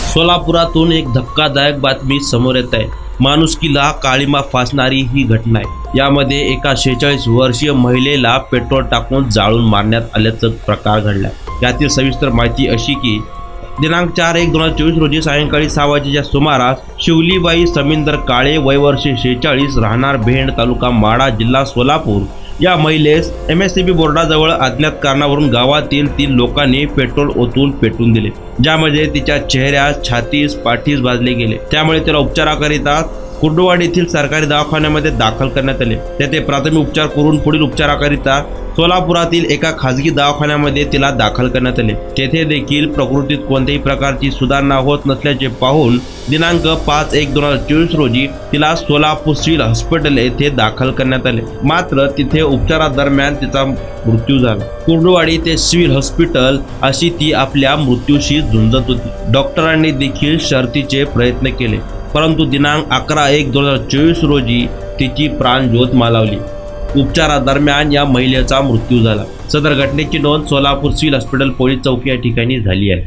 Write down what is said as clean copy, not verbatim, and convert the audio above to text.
सोलापुरातून एक धक्कादायक बातमी समोर येत आहे। माणुसकीला काळीमा फासणारी ही घटना आहे। यामध्ये एका 46 वर्षीय महिलेला पेट्रोल टाकून जाळून मारण्यात आल्याचा प्रकार घडलाय। यातील सविस्तर माहिती अशी की दिनांक 4/1/2024 रोजी सायंकाळी 6 वाजेच्या सुमारास शिवलीबाई समिंदर काळे वय वर्ष 46 राहणार भेंड तालुका माढा जिल्हा सोलापूर या महिलेस MSCB बोर्डाजवळ अज्ञात कारणावरून गावातील 3 लोकांनी पेट्रोल ओतून पेटवून दिले, ज्यामध्ये तिच्या चेहऱ्यास, छातीस, पाठीस भाजले गेले। त्यामुळे तिला उपचाराकरिता कुर्डुवाडी येथील सरकारी दवाखान्यामध्ये दाखल करण्यात आले। तेथे प्राथमिक उपचार करून पुढील उपचाराकरिता सोलापुरातील एका खाजगी दवाखान्यामध्ये तिला दाखल करण्यात आले। तेथे देखील प्रकृतीत कोणत्याही प्रकारची सुधारणा होत नसल्याचे पाहून दिनांक 5/1/2024 रोजी तिला सोलापूर सिव्हिल हॉस्पिटल येथे दाखल करण्यात आले। मात्र तिथे उपचारादरम्यान तिचा मृत्यू झाला। कुर्डुवाडी ते सिव्हिल हॉस्पिटल अशी ती आपल्या मृत्यूशी झुंजत होती। डॉक्टरांनी देखील शर्थीचे प्रयत्न केले, परंतु दिनांक 11/1/2024 रोजी तिची प्राणज्योत मालवली। उपचारादरम्यान या महिलेचा मृत्यू झाला। सदर घटनेची नोंद सोलापूर सिव्हिल हॉस्पिटल पोलीस चौकी या ठिकाणी झाली आहे।